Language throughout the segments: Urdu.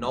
9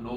9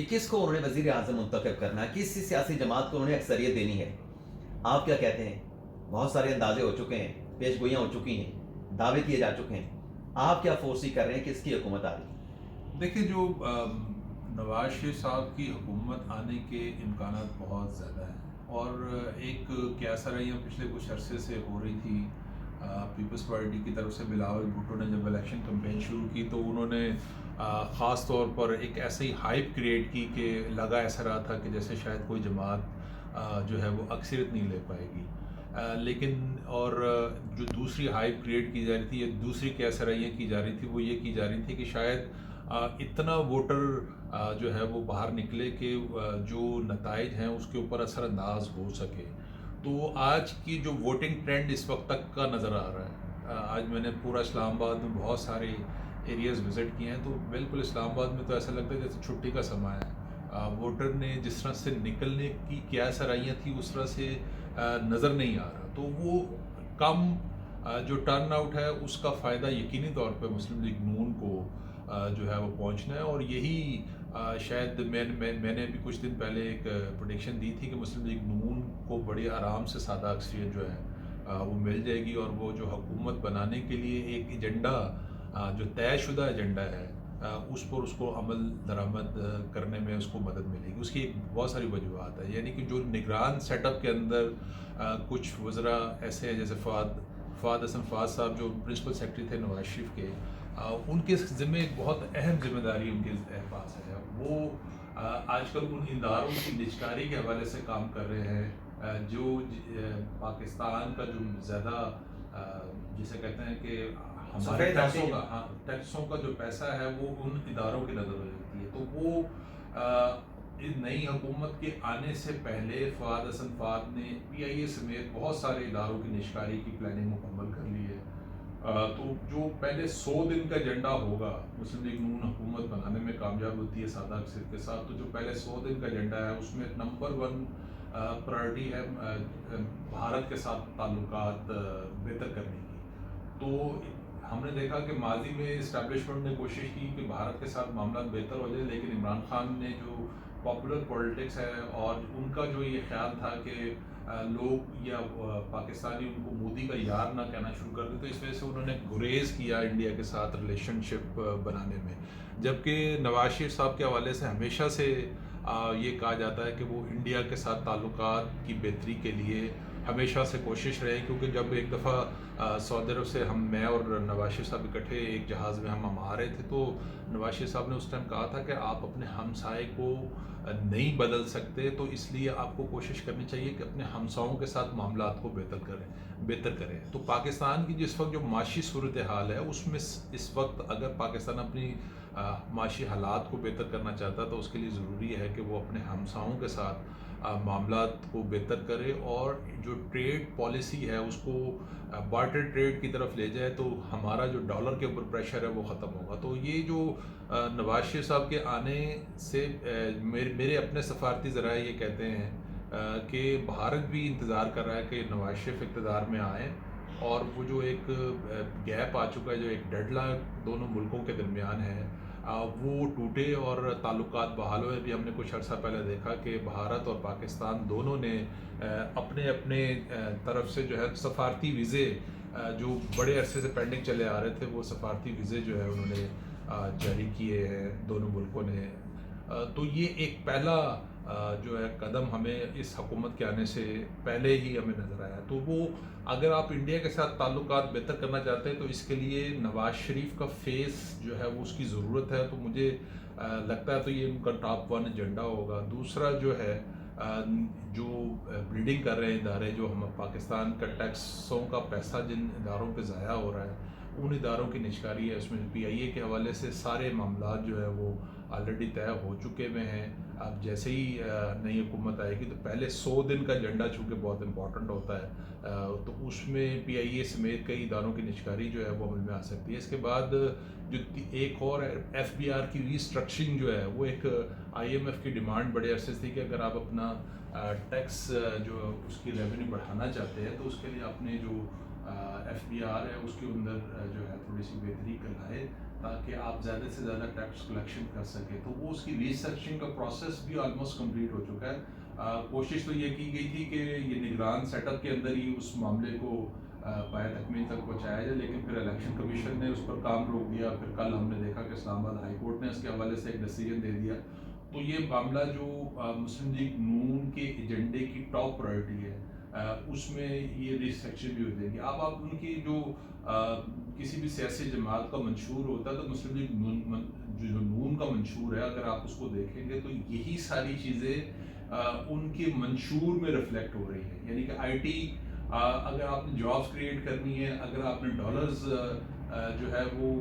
کہ کس کو انہوں نے وزیر اعظم منتخب کرنا ہے، کس سیاسی جماعت کو انہوں نے اکثریت دینی ہے. آپ کیا کہتے ہیں؟ بہت سارے اندازے ہو چکے ہیں، پیش گوئیاں ہو چکی ہیں، دعوے کیے جا چکے ہیں. آپ کیا فورسی کر رہے ہیں، کس کی حکومت آ رہی ہے؟ دیکھیں، جو نواز شریف صاحب کی حکومت آنے کے امکانات بہت زیادہ ہیں، اور ایک کیاسرائیاں پچھلے کچھ عرصے سے ہو رہی تھی. پیپلز پارٹی کی طرف سے بلاول بھٹو نے جب الیکشن کمپین شروع کی تو انہوں نے خاص طور پر ایک ایسی ہائپ کریٹ کی کہ لگا ایسا رہا تھا کہ جیسے شاید کوئی جماعت جو ہے وہ اکثریت نہیں لے پائے گی. لیکن اور جو دوسری ہائپ کریٹ کی جا رہی تھی یا دوسری کیاسرائیاں کی جا رہی تھی وہ یہ کی جا رہی تھی کہ شاید اتنا ووٹر جو ہے وہ باہر نکلے کہ جو نتائج ہیں اس کے اوپر اثر انداز ہو سکے. تو آج کی جو ووٹنگ ٹرینڈ اس وقت تک کا نظر آ رہا ہے، آج میں نے پورا اسلام آباد میں بہت سارے ایریاز وزٹ کیے ہیں، تو بالکل اسلام آباد میں تو ایسا لگتا ہے جیسے چھٹی کا سماں ہے. ووٹر نے جس طرح سے نکلنے کی کیا سرائیاں تھیں اس طرح سے نظر نہیں آ رہا. تو وہ کم جو ٹرن آؤٹ ہے اس کا فائدہ یقینی طور پہ مسلم لیگ نون کو جو ہے وہ پہنچنا ہے. اور یہی شاید میں نے بھی کچھ دن پہلے ایک پروڈکشن دی تھی کہ مسلم لیگ نون کو بڑی آرام سے سادہ اکثریت جو ہے وہ مل جائے گی، اور وہ جو حکومت بنانے کے لیے ایک ایجنڈا جو طے شدہ ایجنڈا ہے اس پر اس کو عمل درآمد کرنے میں اس کو مدد ملے گی. اس کی ایک بہت ساری وجوہات ہیں، یعنی کہ جو نگران سیٹ اپ کے اندر کچھ وزراء ایسے ہیں جیسے فواد حسن فواد صاحب جو پرنسپل سیکرٹری تھے نواز شریف کے، ان کے ذمہ ایک بہت اہم ذمہ داری ان کے پاس ہے. وہ آج کل ان اداروں کی نجکاری کے حوالے سے کام کر رہے ہیں جو پاکستان کا جو زیادہ جسے کہتے ہیں کہ ہمارے ٹیکسوں کا جو پیسہ ہے وہ ان اداروں کی نظر ہوتی ہے. تو وہ نئی حکومت کے آنے سے پہلے فواد حسن فواد نے پی آئی اے سمیت بہت سارے اداروں کی نجکاری کی پلاننگ مکمل کر لی ہے. تو جو پہلے 100 دن کا ایجنڈا ہوگا مسلم لیگ نون حکومت بنانے میں کامیاب ہوتی ہے سادہ اکثریت کے ساتھ، تو جو پہلے 100 دن کا ایجنڈا ہے اس میں نمبر 1 پرائرٹی ہے بھارت کے ساتھ تعلقات بہتر کرنے کی. تو ہم نے دیکھا کہ ماضی میں اسٹیبلشمنٹ نے کوشش کی کہ بھارت کے ساتھ معاملات بہتر ہو جائے، لیکن عمران خان نے جو پاپولر پولیٹکس ہے اور ان کا جو یہ خیال تھا کہ لوگ یا پاکستانی ان کو مودی کا یار نہ کہنا شروع کر دیں، تو اس وجہ سے انہوں نے گریز کیا انڈیا کے ساتھ ریلیشن شپ بنانے میں. جبکہ نواز شریف صاحب کے حوالے سے ہمیشہ سے یہ کہا جاتا ہے کہ وہ انڈیا کے ساتھ تعلقات کی بہتری کے لیے ہمیشہ سے کوشش رہے. کیونکہ جب ایک دفعہ سعودی عرب سے میں اور نواز شریف صاحب اکٹھے ایک جہاز میں ہم آ رہے تھے، تو نواز شریف صاحب نے اس ٹائم کہا تھا کہ آپ اپنے ہمسائے کو نہیں بدل سکتے، تو اس لیے آپ کو کوشش کرنی چاہیے کہ اپنے ہمساؤں کے ساتھ معاملات کو بہتر کریں. تو پاکستان کی جس وقت جو معاشی صورتحال ہے اس میں اس وقت اگر پاکستان اپنی معاشی حالات کو بہتر کرنا چاہتا ہے تو اس کے لیے ضروری ہے کہ وہ اپنے ہمساؤں کے ساتھ معاملات کو بہتر کرے، اور جو ٹریڈ پالیسی ہے اس کو بارٹر ٹریڈ کی طرف لے جائے، تو ہمارا جو ڈالر کے اوپر پریشر ہے وہ ختم ہوگا. تو یہ جو نواز شریف صاحب کے آنے سے میرے اپنے سفارتی ذرائع یہ کہتے ہیں کہ بھارت بھی انتظار کر رہا ہے کہ نواز شریف اقتدار میں آئیں، اور وہ جو ایک گیپ آ چکا ہے، جو ایک ڈیڈ لاک دونوں ملکوں کے درمیان ہے، وہ ٹوٹے اور تعلقات بحال ہوئے. بھی ہم نے کچھ عرصہ پہلے دیکھا کہ بھارت اور پاکستان دونوں نے اپنے طرف سے جو ہے سفارتی ویزے جو بڑے عرصے سے پینڈنگ چلے آ رہے تھے، وہ سفارتی ویزے جو ہے انہوں نے جاری کیے ہیں دونوں ملکوں نے. تو یہ ایک پہلا جو ہے قدم ہمیں اس حکومت کے آنے سے پہلے ہی ہمیں نظر آیا. تو وہ اگر آپ انڈیا کے ساتھ تعلقات بہتر کرنا چاہتے ہیں تو اس کے لیے نواز شریف کا فیس جو ہے وہ اس کی ضرورت ہے. تو مجھے لگتا ہے تو یہ ان کا ٹاپ 1 ایجنڈا ہوگا. دوسرا جو ہے جو بلیڈنگ کر رہے ہیں ادارے، جو ہم پاکستان کا ٹیکسوں کا پیسہ جن اداروں پہ ضائع ہو رہا ہے ان اداروں کی نجکاری ہے. اس میں پی آئی اے کے حوالے سے سارے معاملات جو ہے وہ آلریڈی طے ہو چکے ہوئے ہیں. اب جیسے ہی نئی حکومت آئے گی تو پہلے 100 دن کا ایجنڈا چونکہ بہت امپورٹنٹ ہوتا ہے، تو اس میں پی آئی اے سمیت کئی اداروں کی نجکاری جو ہے وہ عمل میں آ سکتی ہے. اس کے بعد جو ایک اور ایف بی آر کی ریسٹرکچرنگ جو ہے وہ ایک آئی ایم ایف کی ڈیمانڈ بڑے عرصے سے تھی کہ اگر آپ اپنا ٹیکس جو اس کی ریونیو بڑھانا چاہتے ہیں تو اس کے لیے اپنے جو ایف بی آر ہے اس کے اندر جو ہے تھوڑی سی بہتری کرائے تاکہ آپ زیادہ سے زیادہ ٹیکس کلیکشن کر سکیں. تو وہ اس کی ریسرچنگ کا پروسیس بھی آلموسٹ کمپلیٹ ہو چکا ہے. کوشش تو یہ کی گئی تھی کہ یہ نگران سیٹ اپ کے اندر ہی اس معاملے کو پایہ تکمیل تک پہنچایا جائے، لیکن پھر الیکشن کمیشن نے اس پر کام روک دیا. پھر کل ہم نے دیکھا کہ اسلام آباد ہائی کورٹ نے اس کے حوالے سے ایک ڈیسیجن دے دیا. تو یہ معاملہ جو مسلم لیگ نون کے ایجنڈے کی ٹاپ پرائرٹی ہے، اس میں یہ ریسٹرکشن بھی ہو جائے گی. اب آپ ان کی جو کسی بھی سیاسی جماعت کا منشور ہوتا ہے تو مسلم لیگ نون جو نون کا منشور ہے، اگر آپ اس کو دیکھیں گے تو یہی ساری چیزیں ان کے منشور میں ریفلیکٹ ہو رہی ہیں. یعنی کہ آئی ٹی، اگر آپ نے جابس کریٹ کرنی ہے، اگر آپ نے ڈالرز جو ہے وہ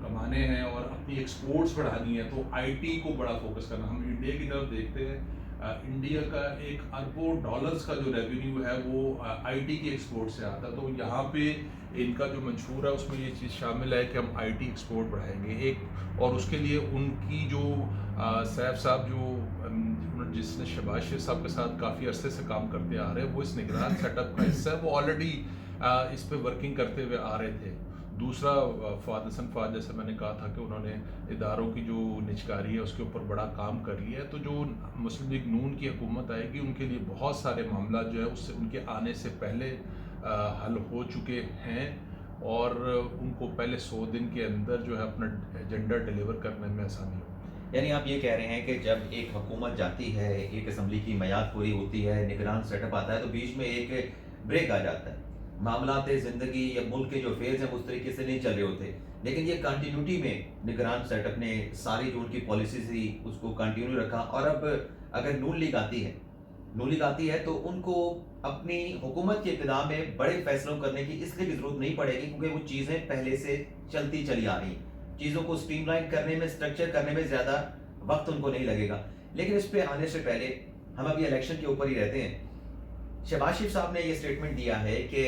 کمانے ہیں اور اپنی ایکسپورٹس بڑھانی ہے، تو آئی ٹی کو بڑا فوکس کرنا. ہم انڈیا کی طرف دیکھتے ہیں، انڈیا کا 1 ارب ڈالرز کا جو ریونیو ہے وہ آئی ٹی کی ایکسپورٹ سے آتا ہے. تو یہاں پہ ان کا جو منشور ہے اس میں یہ چیز شامل ہے کہ ہم آئی ٹی ایکسپورٹ بڑھائیں گے. ایک اور اس کے لیے ان کی جو سیف صاحب جو جس نے شہباز شریف صاحب کے ساتھ کافی عرصے سے کام کرتے آ رہے ہیں، وہ اس نگران سیٹ اپ کا حصہ ہے. وہ آلریڈی اس پہ ورکنگ کرتے ہوئے آ رہے تھے. دوسرا فہد حسن فہد، جیسے میں نے کہا تھا کہ انہوں نے اداروں کی جو نجکاری ہے اس کے اوپر بڑا کام کر لیا ہے. تو جو مسلم لیگ نون کی حکومت آئے گی، ان کے لیے بہت سارے معاملات جو ہے اس سے ان کے آنے سے پہلے حل ہو چکے ہیں، اور ان کو پہلے 100 دن کے اندر جو ہے اپنا ایجنڈا ڈیلیور کرنے میں آسانی ہو. یعنی آپ یہ کہہ رہے ہیں کہ جب ایک حکومت جاتی ہے، ایک اسمبلی کی میعاد پوری ہوتی ہے، نگران سیٹ اپ آتا ہے، تو بیچ میں ایک بریک آ جاتا ہے. معاملات زندگی یا ملک کے جو فیز ہیں اس طریقے سے نہیں چل رہے ہوتے، لیکن یہ کنٹینیوٹی میں نگران سیٹ اپ نے ساری جو ان کی پالیسیز تھی اس کو کنٹینیو رکھا. اور اب اگر نون لیگ آتی ہے تو ان کو اپنی حکومت کی ابتدا میں بڑے فیصلوں کرنے کی اس لیے بھی ضرورت نہیں پڑے گی کیونکہ وہ چیزیں پہلے سے چلتی چلی آ رہی ہیں. چیزوں کو سٹریم لائن کرنے میں، سٹرکچر کرنے میں زیادہ وقت ان کو نہیں لگے گا. لیکن اس پہ آنے سے پہلے ہم ابھی الیکشن کے اوپر ہی رہتے ہیں. شہباز شریف صاحب نے یہ سٹیٹمنٹ دیا ہے کہ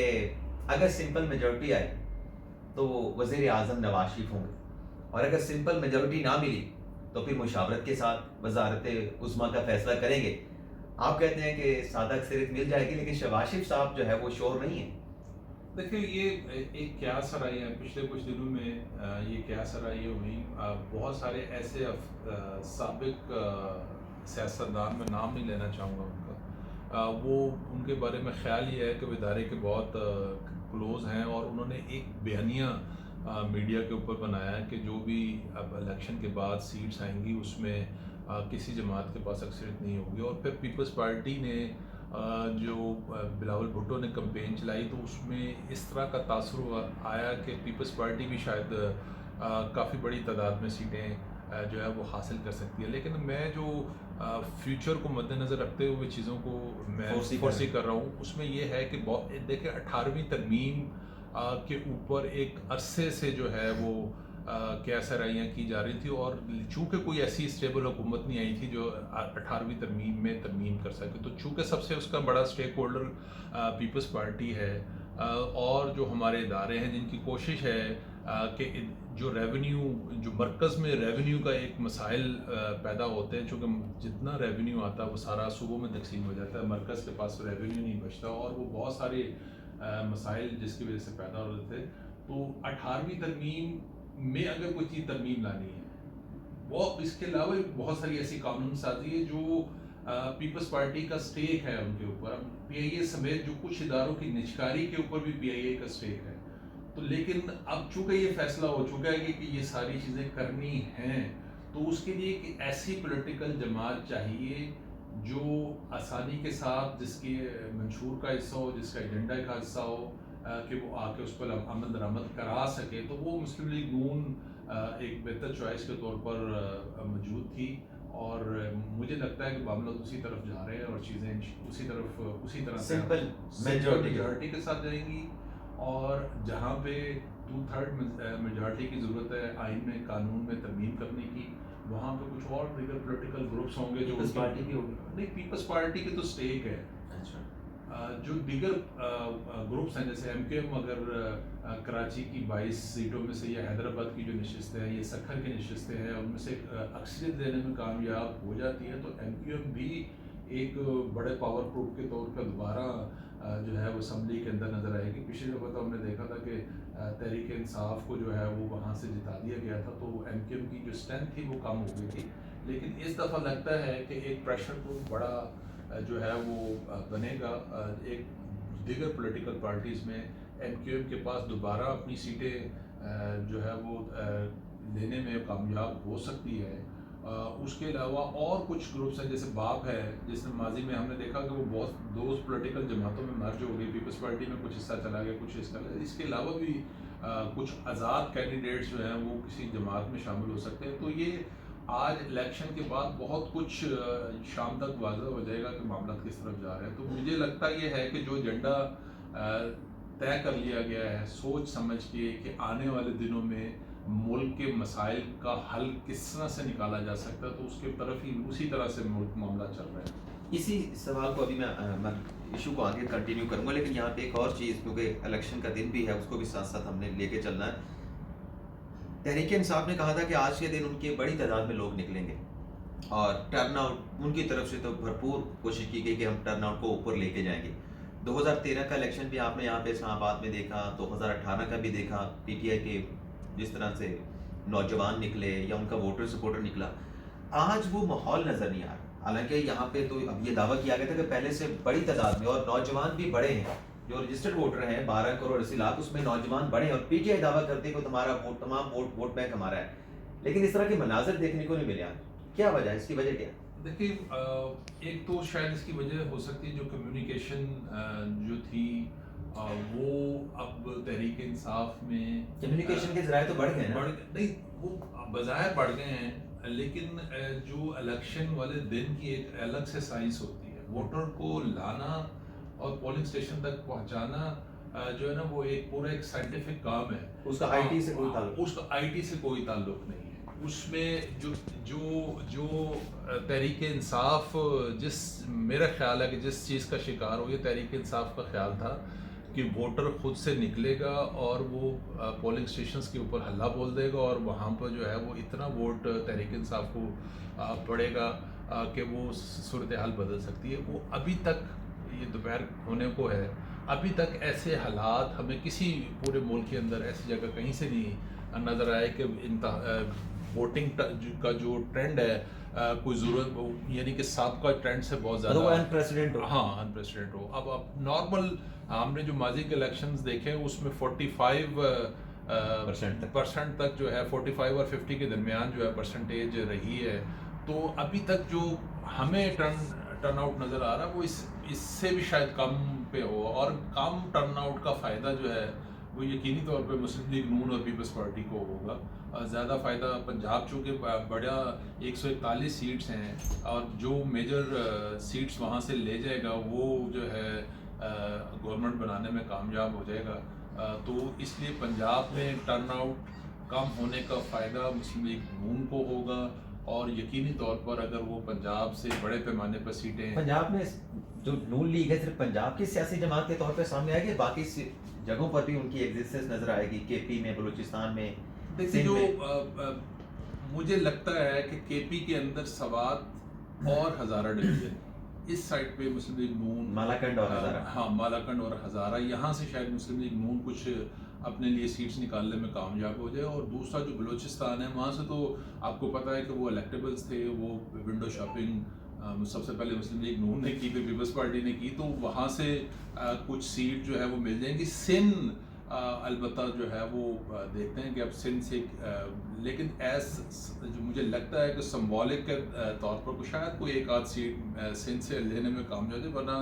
اگر سمپل میجورٹی آئی تو وزیر اعظم نواز شریف ہوں گے، اور اگر سمپل میجورٹی نہ ملی تو پھر مشاورت کے ساتھ وزارت عظمیٰ کا فیصلہ کریں گے. آپ کہتے ہیں کہ سادہ اکثریت مل جائے گی، لیکن شہباز شریف صاحب جو ہے وہ شور نہیں ہے. دیکھیں، یہ ایک قیاس سرائیاں پچھلے کچھ دنوں میں یہ قیاس سرائیاں ہوئیں. بہت سارے ایسے سابق سیاستدان، میں نام نہیں لینا چاہوں گا ان کا، وہ ان کے بارے میں خیال یہ ہے کہ وہ ادارے کے بہت کلوز ہیں، اور انہوں نے ایک بیانیہ میڈیا کے اوپر بنایا ہے کہ جو بھی اب الیکشن کے بعد سیٹس آئیں گی اس میں کسی جماعت کے پاس اکثریت نہیں ہوگی. اور پھر پیپلز پارٹی نے جو بلاول بھٹو نے کمپین چلائی تو اس میں اس طرح کا تاثر آیا کہ پیپلز پارٹی بھی شاید کافی بڑی تعداد میں سیٹیں جو ہے وہ حاصل کر سکتی ہے. لیکن میں جو فیوچر کو مد نظر رکھتے ہوئے چیزوں کو میں فورسی کر رہا ہوں، اس میں یہ ہے کہ دیکھیں 18ویں ترمیم کے اوپر ایک عرصے سے جو ہے وہ کیا سرائیاں کی جا رہی تھی، اور چونکہ کوئی ایسی اسٹیبل حکومت نہیں آئی تھی جو 18ویں ترمیم میں ترمیم کر سکے، تو چونکہ سب سے اس کا بڑا سٹیک ہولڈر پیپلز پارٹی ہے، اور جو ہمارے ادارے ہیں جن کی کوشش ہے کہ جو ریونیو، جو مرکز میں ریونیو کا ایک مسائل پیدا ہوتے ہیں، چونکہ جتنا ریونیو آتا ہے وہ سارا صوبوں میں تقسیم ہو جاتا ہے، مرکز کے پاس ریونیو نہیں بچتا، اور وہ بہت سارے مسائل جس کی وجہ سے پیدا ہو رہے تھے. تو 18ویں ترمیم میں اگر کوئی چیز ترمیم لانی ہے، وہ اس کے علاوہ بہت ساری ایسی قانون سازی ہے جو پیپلز پارٹی کا سٹیک ہے ان کے اوپر. پی آئی اے سمیت جو کچھ اداروں کی نجکاری کے اوپر بھی پی آئی اے کا سٹیک ہے. تو لیکن اب چونکہ یہ فیصلہ ہو چکا ہے کہ یہ ساری چیزیں کرنی ہیں، تو اس کے لیے ایک ایسی پولیٹیکل جماعت چاہیے جو آسانی کے ساتھ، جس کے منشور کا حصہ ہو، جس کا ایجنڈا کا حصہ ہو، کہ وہ آ کے اس پر عمل درآمد کرا سکے. تو وہ مسلم لیگ نون ایک بہتر چوائس کے طور پر موجود تھی، اور مجھے لگتا ہے کہ معاملات اسی طرف جا رہے ہیں، اور چیزیں اسی طرح سے سمپل میجورٹی کے ساتھ جائیں گی. اور جہاں پہ 2/3 میجورٹی کی ضرورت ہے آئین میں، قانون میں ترمیم کرنے کی، وہاں پہ کچھ اور دیگر پولیٹیکل گروپس ہوں گے جو پیپلز پارٹی بھی ہوگی. نہیں، پیپلز پارٹی کی تو سٹیک ہے. جو دیگر گروپس ہیں جیسے ایم کیو ایم، اگر کراچی کی 22 سیٹوں میں سے یہ حیدرآباد کی جو نشستیں ہیں، یہ سکھر کی نشستیں ہیں، ان میں سے اکثریت دینے میں کامیاب ہو جاتی ہے، تو ایم کیو ایم بھی ایک بڑے پاور گروپ کے طور پر دوبارہ جو ہے وہ اسمبلی کے اندر نظر آئے گی. پچھلی دفعہ تو ہم نے دیکھا تھا کہ تحریک انصاف کو جو ہے وہ وہاں سے جتا دیا گیا تھا, تو ایم کیو ایم کی جو اسٹرینتھ تھی وہ کم ہو گئی تھی. لیکن اس دفعہ لگتا ہے کہ ایک پریشر گروپ بڑا جو ہے وہ بنے گا. ایک دیگر پولیٹیکل پارٹیز میں ایم کیو ایم کے پاس دوبارہ اپنی سیٹیں جو ہے وہ لینے میں کامیاب ہو سکتی ہے. اس کے علاوہ اور کچھ گروپس ہیں, جیسے باپ ہے, جس نے ماضی میں ہم نے دیکھا کہ وہ بہت دوست پولیٹیکل جماعتوں میں مرج ہو گئی. پیپلز پارٹی میں کچھ حصہ چلا گیا, کچھ حصہ چلا. اس کے علاوہ بھی کچھ آزاد کینڈیڈیٹس جو ہیں وہ کسی جماعت میں شامل ہو سکتے ہیں. تو یہ آج الیکشن کے بعد بہت کچھ شام تک واضح ہو جائے گا کہ معاملات کس طرف جا رہے ہیں. تو مجھے لگتا یہ ہے کہ جو ایجنڈا طے کر لیا گیا ہے سوچ سمجھ کے کہ آنے والے دنوں میں ملک کے مسائل کا حل کس طرح سے نکالا جا سکتا ہے, تو اس کے طرف ہی اسی طرح سے ملک معاملہ چل رہا ہے. اسی سوال کو ابھی میں ایشو کو آگے کنٹینیو کروں گا, لیکن یہاں پہ ایک اور چیز, کیونکہ الیکشن کا دن بھی ہے, اس کو بھی ساتھ ساتھ ہم نے لے کے چلنا ہے. تحریک انصاف نے کہا تھا کہ آج کے دن ان کی بڑی تعداد میں لوگ نکلیں گے, اور ٹرن آؤٹ ان کی طرف سے تو بھرپور کوشش کی گئی کہ ہم ٹرن آؤٹ کو اوپر لے کے جائیں گے. 2013 کا الیکشن بھی آپ نے یہاں پہ اسلام آباد میں دیکھا, 2018 کا بھی دیکھا, پی ٹی آئی کے جس طرح سے نوجوان نکلے یا ان کا ووٹر سپورٹر نکلا. آج وہ ماحول نظر نہیں آ رہا. حالانکہ یہاں پہ تو اب یہ دعویٰ کیا گیا تھا کہ پہلے سے بڑی تعداد میں, اور نوجوان بھی بڑے ہیں, جو رجسٹرڈ ووٹر ہیں 12 کروڑ 80 لاکھ, اس میں نوجوان بڑے ہیں, اور پی ٹی آئی دعویٰ کرتی ہے کہ تمہارا ووٹ, تمام ووٹ بینک ہمارا ہے. لیکن اس طرح کے مناظر دیکھنے کو نہیں ملے. کیا وجہ ہے, اس کی وجہ کیا ہے؟ دیکھیے, ایک تو شاید اس کی وجہ ہو سکتی ہے جو کمیونیکیشن جو تھی وہ اب تحریک انصاف میں کمیونیکیشن کے ذرائع تو بڑھ گئے نا. نہیں, وہ بظاہر بڑھ گئے ہیں, لیکن جو الیکشن والے دن کی ایک الگ سے سائنس ہوتی ہے. ووٹر کو لانا اور پولنگ اسٹیشن تک پہنچانا جو ہے نا وہ ایک پورا ایک سائنٹیفک کام ہے. اس کا آئی ٹی سے کوئی تعلق, اس کا آئی ٹی سے کوئی تعلق نہیں ہے. اس میں جو تحریک انصاف, جس میرا خیال ہے کہ جس چیز کا شکار ہو, یہ تحریک انصاف کا خیال تھا کہ ووٹر خود سے نکلے گا اور وہ پولنگ اسٹیشنز کے اوپر ہلہ بول دے گا, اور وہاں پر جو ہے وہ اتنا ووٹ تحریک انصاف کو پڑے گا کہ وہ صورتحال بدل سکتی ہے. وہ ابھی تک, یہ دوپہر ہونے کو ہے, ابھی تک ایسے حالات ہمیں کسی پورے ملک کے اندر ایسی جگہ کہیں سے نہیں نظر آئے کہ ووٹنگ کا جو ٹرینڈ ہے کوئی ضرورت, یعنی کہ سابقہ ٹرینڈ سے بہت زیادہ انپریسیڈنٹ ہو. ہاں, انپریسیڈنٹ ہو. اب نارمل ہم نے جو ماضی کے الیکشنز دیکھے اس میں 45% تک جو ہے 45 اور 50 کے درمیان جو ہے پرسنٹیج رہی ہے. تو ابھی تک جو ہمیں ٹرن آؤٹ نظر آ رہا ہے وہ اس سے بھی شاید کم پہ ہو, اور کم ٹرن آؤٹ کا فائدہ جو ہے وہ یقینی طور پہ مسلم لیگ نون اور پیپلز پارٹی کو ہوگا. زیادہ فائدہ پنجاب, چونکہ بڑا 141 سیٹس ہیں, اور جو میجر سیٹس وہاں سے لے جائے گا وہ جو ہے گورنمنٹ بنانے میں کامیاب ہو جائے گا. تو اس لیے پنجاب میں ٹرن آؤٹ کم ہونے کا فائدہ مسلم لیگ نون کو ہوگا, اور یقینی طور پر اگر وہ پنجاب سے بڑے پیمانے پر سیٹیں, پنجاب میں جو نون لیگ ہے صرف پنجاب کی سیاسی جماعت کے طور پہ سامنے آئے گی, باقی جگہوں پر بھی ان کی ایگزسٹنس نظر آئے گی, کے پی میں, بلوچستان میں. دیکھیے, جو مجھے لگتا ہے کہ کے پی کے اندر سوات اور ہزارہ ڈویژن, اس سائڈ پہ مسلم لیگ نون, مالاکنڈ اور ہزارہ, ہاں مالاکنڈ اور ہزارہ, یہاں سے شاید مسلم لیگ نون کچھ اپنے لیے سیٹس نکالنے میں کامیاب ہو جائے. اور دوسرا جو بلوچستان ہے, وہاں سے تو آپ کو پتہ ہے کہ وہ الیکٹیبلز تھے, وہ ونڈو شاپنگ سب سے پہلے مسلم لیگ نون نے کی, پھر پیپلز پارٹی نے کی, تو وہاں سے کچھ سیٹ جو ہے وہ مل جائیں گی. سندھ البتہ جو ہے وہ دیکھتے ہیں کہ اب سندھ سے, لیکن جو مجھے لگتا ہے کہ سمبولک کے طور پر شاید کوئی ایک آدھ سیٹ سندھ سے لینے میں کامیاب ہے, ورنہ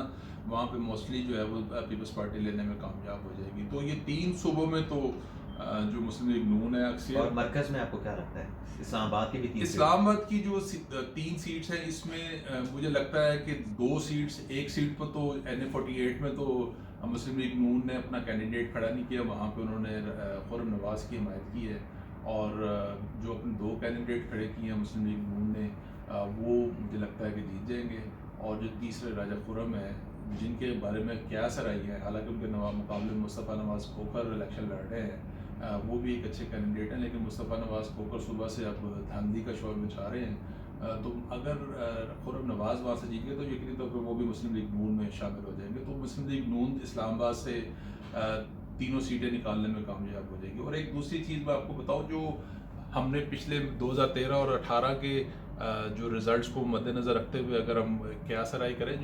وہاں پہ موسٹلی جو ہے وہ پیپلز پارٹی لینے میں کامیاب ہو جائے گی. تو یہ 3 صوبوں میں تو جو مسلم لیگ نون ہے اکثر. اور مرکز میں آپ کو کیا لگتا ہے؟ اسلام آباد کی بھی 3, اسلام آباد کی جو 3 سیٹس ہیں, اس میں مجھے لگتا ہے کہ 2 سیٹس, ایک سیٹ پر تو NA48 میں تو مسلم لیگ نون نے اپنا کینڈیڈیٹ کھڑا نہیں کیا, وہاں پہ انہوں نے خرم نواز کی حمایت کی ہے, اور جو اپنے 2 کینڈیڈیٹ کھڑے کیے ہیں مسلم لیگ نون نے, وہ مجھے لگتا ہے کہ جیت جائیں گے. اور جو تیسرے راجہ خرم ہے, جن کے بارے میں کیا سرائی ہے, حالانکہ ان کے مقابلے مصطفیٰ نواز کھوکھر الیکشن لڑ رہے ہیں, وہ بھی ایک اچھے کینڈیڈیٹ ہیں, لیکن مصطفیٰ نواز کھوکھر صبح سے اب دھاندلی کا شور مچا رہے ہیں. تو اگر خرم نواز وہاں سے جیت گئے تو یقینی طور پہ وہ بھی مسلم لیگ نون میں شامل ہو جائیں گے تو مسلم لیگ نون اسلام آباد سے تینوں سیٹیں نکالنے میں کامیاب ہو جائے گی. اور ایک دوسری چیز میں آپ کو بتاؤں, جو ہم نے پچھلے 2013 اور 18 کے جو ریزلٹس کو مد نظر رکھتے ہوئے اگر ہم قیاس آرائی کریں,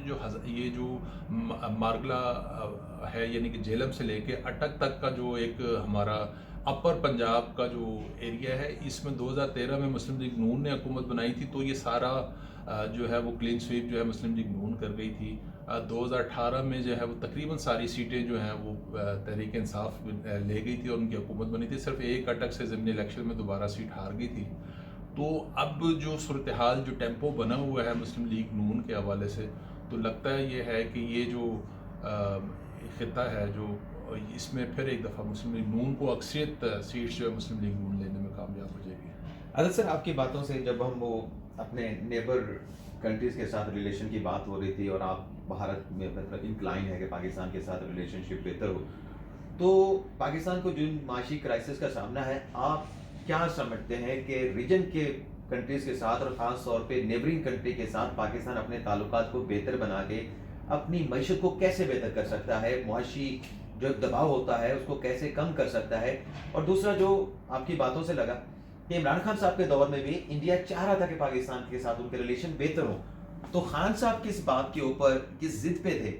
یہ جو مارگلا ہے یعنی کہ جہلم سے لے کے اٹک تک کا جو ایک ہمارا اپر پنجاب کا جو ایریا ہے, اس میں 2013 میں مسلم لیگ نون نے حکومت بنائی تھی تو یہ سارا جو ہے وہ کلین سویپ جو ہے مسلم لیگ نون کر گئی تھی. 2018 میں جو ہے وہ تقریباً ساری سیٹیں جو ہیں وہ تحریک انصاف لے گئی تھی اور ان کی حکومت بنی تھی. صرف ایک اٹک سے ضمنی الیکشن میں دوبارہ سیٹ ہار گئی تھی. تو اب جو صورتحال جو ٹیمپو بنا ہوا ہے مسلم لیگ نون کے حوالے سے, تو لگتا ہے یہ ہے کہ یہ جو خطہ ہے جو اس میں پھر ایک دفعہ مسلم لیگ نون کو اکثریت سیٹس جو ہے مسلم لیگ نون لینے میں کامیاب ہو جائے گی. عادل سر, آپ کی باتوں سے جب ہم وہ اپنے نیبر کنٹریز کے ساتھ ریلیشن کی بات ہو رہی تھی اور آپ بھارت میں مطلب انکلائن ہے کہ پاکستان کے ساتھ ریلیشن شپ بہتر ہو, تو پاکستان کو جن معاشی کرائسس کا سامنا ہے, آپ کیا سمجھتے ہیں کہ ریجن کے کنٹریز کے ساتھ اور خاص طور پہ نیبرنگ کنٹری کے ساتھ پاکستان اپنے تعلقات کو بہتر بنا کے اپنی معیشت کو کیسے بہتر کر سکتا ہے, معاشی جو دباؤ ہوتا ہے اس کو کیسے کم کر سکتا ہے؟ اور دوسرا جو آپ کی باتوں سے لگا کہ عمران خان صاحب کے دور میں بھی انڈیا چاہ رہا تھا کہ پاکستان کے ساتھ ان کے ریلیشن بہتر ہوں, تو خان صاحب کس بات کے اوپر کس ضد پہ تھے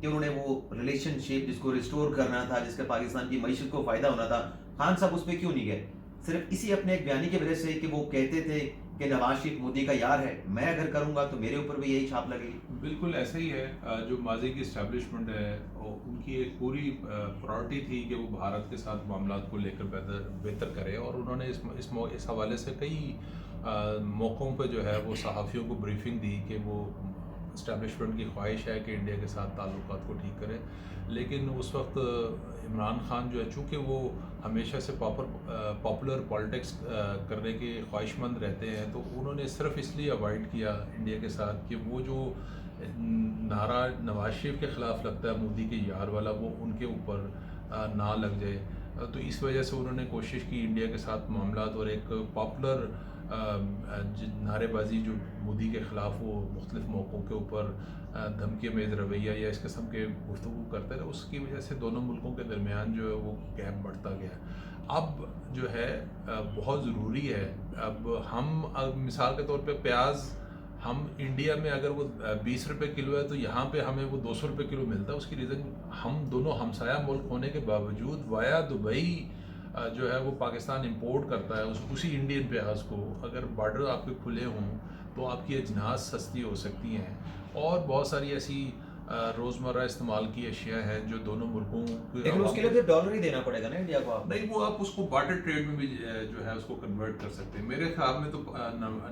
کہ انہوں نے وہ ریلیشن شپ جس کو ریسٹور کرنا تھا, جس کا پاکستان کی معیشت کو فائدہ ہونا تھا, خان صاحب اس پہ کیوں نہیں گئے؟ صرف اسی اپنے ایک بیانی کی وجہ سے کہ وہ کہتے تھے کہ نواز شریف مودی کا یار ہے, میں اگر کروں گا تو میرے اوپر بھی یہی چھاپ لگے گی. بالکل ایسا ہی ہے. جو ماضی کی اسٹیبلشمنٹ ہے ان کی ایک پوری پرائرٹی تھی کہ وہ بھارت کے ساتھ معاملات کو لے کر بہتر کرے, اور انہوں نے اس حوالے سے کئی موقعوں پہ جو ہے وہ صحافیوں کو بریفنگ دی کہ وہ اسٹیبلشمنٹ کی خواہش ہے کہ انڈیا کے ساتھ تعلقات کو ٹھیک کرے. لیکن اس وقت عمران خان جو ہے چونکہ وہ ہمیشہ سے پاپولر پالیٹکس کرنے کے خواہش مند رہتے ہیں, تو انہوں نے صرف اس لیے اوائڈ کیا انڈیا کے ساتھ کہ وہ جو نعرہ نواز شریف کے خلاف لگتا ہے مودی کے یار والا, وہ ان کے اوپر نہ لگ جائے. تو اس وجہ سے انہوں نے کوشش کی انڈیا کے ساتھ معاملات اور ایک پاپولر نعرے بازی جو مودی کے خلاف وہ مختلف موقعوں کے اوپر دھمکی آمیز رویہ یا اس قسم کے گفتگو کرتے رہے, اس کی وجہ سے دونوں ملکوں کے درمیان جو ہے وہ گیپ بڑھتا گیا. اب جو ہے بہت ضروری ہے, اب ہم مثال کے طور پہ پیاز ہم انڈیا میں اگر وہ 20 روپے کلو ہے تو یہاں پہ ہمیں وہ 200 روپے کلو ملتا ہے. اس کی ریزن ہم دونوں ہمسایہ ملک ہونے کے باوجود وایا دبئی جو ہے وہ پاکستان امپورٹ کرتا ہے اسی انڈین پیاز کو. اگر بارڈر آپ کے کھلے ہوں تو آپ کی اجناس سستی ہو سکتی ہیں, اور بہت ساری ایسی روزمرہ استعمال کی اشیاء ہیں جو دونوں ملکوں لیکن اس کے لیے ڈالر ہی دینا پڑے گا نا انڈیا کو. آپ نہیں, وہ آپ اس کو بارٹر ٹریڈ میں بھی جو ہے اس کو کنورٹ کر سکتے ہیں. میرے خیال میں تو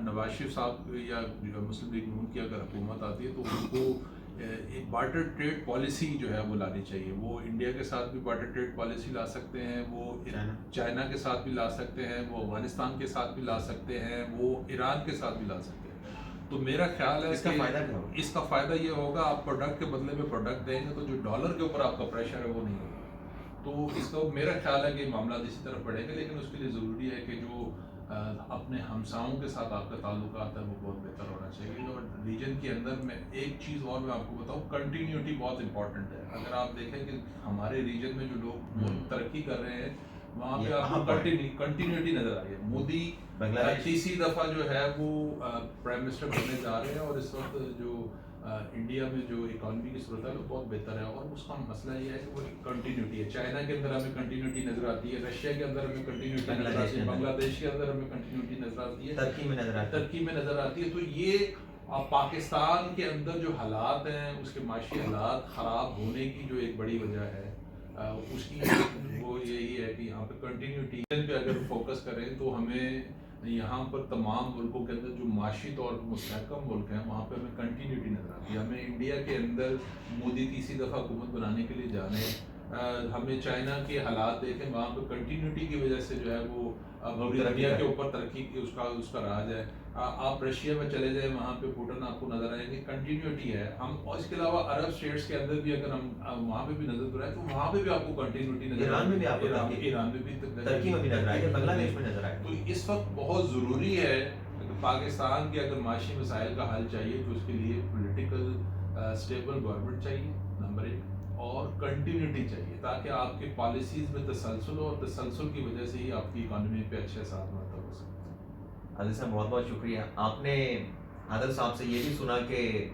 نواز شریف صاحب یا مسلم لیگ نون کی اگر حکومت آتی ہے تو ان کو ایک بارٹر ٹریڈ پالیسی جو ہے وہ لانی چاہیے. وہ انڈیا کے ساتھ بھی بارٹر ٹریڈ پالیسی لا سکتے ہیں, وہ چائنا کے ساتھ بھی لا سکتے ہیں, وہ افغانستان کے ساتھ بھی لا سکتے ہیں, وہ ایران کے ساتھ بھی لا سکتے ہیں. تو میرا خیال ہے کہ اس کا فائدہ یہ ہوگا, آپ پروڈکٹ کے بدلے میں پروڈکٹ دیں گے تو جو ڈالر کے اوپر آپ کا پریشر ہے وہ نہیں ہوگا. تو اس کا میرا خیال ہے کہ معاملات اسی طرف بڑھیں گے, لیکن اس کے لیے ضروری ہے کہ جو اپنے ہمساؤں کے ساتھ آپ کا تعلقات ہے وہ بہت بہتر ہونا چاہیے. اور ریجن کے اندر میں ایک چیز اور میں آپ کو بتاؤں, کنٹینیوٹی بہت امپورٹنٹ ہے. اگر آپ دیکھیں کہ ہمارے ریجن میں جو لوگ ترقی کر رہے ہیں وہاں پہ آپ کو کنٹینیوٹی نظر آ رہی ہے. مودی تیسری دفعہ جو ہے وہ پرائم منسٹر بننے جا رہے ہیں, اور اس وقت جو انڈیا میں جو اکانومی کی صورت ہے وہ بہت بہتر ہے, اور اس کا مسئلہ یہ ہے کہ وہ کنٹینیوٹی ہے. چائنا کے اندر ہمیں کنٹینیوٹی نظر آتی ہے, رشیا کے اندر ہمیں کنٹینیوٹی نظر آتی ہے, بنگلہ دیش کے اندر ہمیں کنٹینیوٹی نظر آتی ہے, ترقی میں نظر آتی ہے. تو یہ پاکستان کے اندر جو حالات ہیں اس کے معاشی حالات خراب ہونے کی جو ایک بڑی وجہ ہے اس کی وہ یہی ہے کہ یہاں پہ کنٹینیوٹی پہ اگر فوکس کریں تو ہمیں یہاں پر تمام ملکوں کے اندر جو معاشی طور پر مستحکم ملک ہیں وہاں پہ ہمیں کنٹینیوٹی نظر آتی ہے. ہمیں انڈیا کے اندر مودی تیسری دفعہ حکومت بنانے کے لیے جانے, ہمیں چائنا کے حالات دیکھیں وہاں پہ کنٹینیوٹی کی وجہ سے جو ہے وہ دنیا کے اوپر ترقی کی اس کا راج ہے. آپ رشیا میں چلے جائیں وہاں پہ پوٹن آپ کو نظر آئیں گے, کنٹینیوٹی ہے. ہم اور اس کے علاوہ عرب اسٹیٹس کے اندر بھی اگر ہم وہاں پہ بھی نظر دورائیں تو وہاں پہ بھی آپ کو کنٹینیوٹی نظر ایران میں بھی ترقی میں بھی نظر آئے, بنگلہ دیش میں نظر آئے. تو اس وقت بہت ضروری ہے کہ پاکستان کے اگر معاشی مسائل کا حل چاہیے تو اس کے لیے پولیٹیکل اسٹیبل گورنمنٹ چاہیے نمبر ایک، اور کنٹینیوٹی چاہیے تاکہ آپ کی پالیسیز میں تسلسل ہو، اور تسلسل کی وجہ سے ہی آپ کی اکانومی پہ اچھے اثرات مرتب ہو سکتے ہیں۔ عادل صاحب بہت بہت شکریہ۔ آپ نے عادل صاحب سے یہ بھی سنا کہ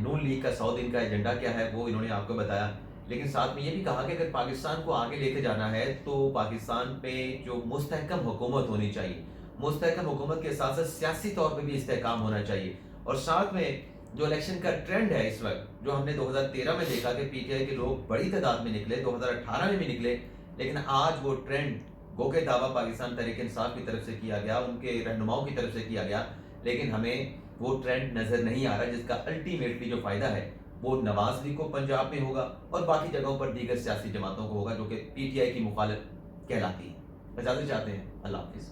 نون لیگ کا 100 دن کا ایجنڈا کیا ہے، وہ انہوں نے آپ کو بتایا، لیکن ساتھ میں یہ بھی کہا کہ اگر پاکستان کو آگے لے کے جانا ہے تو پاکستان پہ جو مستحکم حکومت ہونی چاہیے، مستحکم حکومت کے ساتھ ساتھ سیاسی طور پہ بھی استحکام ہونا چاہیے، اور ساتھ میں جو الیکشن کا ٹرینڈ ہے اس وقت، جو ہم نے 2013 میں دیکھا کہ پی ٹی آئی کے لوگ بڑی تعداد میں نکلے، 2018 میں بھی نکلے، لیکن آج وہ ٹرینڈ گو کے دعویٰ پاکستان تحریک انصاف کی طرف سے کیا گیا، ان کے رہنماؤں کی طرف سے کیا گیا، لیکن ہمیں وہ ٹرینڈ نظر نہیں آ رہا، جس کا الٹیمیٹلی جو فائدہ ہے وہ نواز لیگ کو پنجاب میں ہوگا اور باقی جگہوں پر دیگر سیاسی جماعتوں کو ہوگا جو کہ پی ٹی آئی کی مخالف کہلاتی ہیں۔ اجازت چاہتے ہیں، اللہ حافظ۔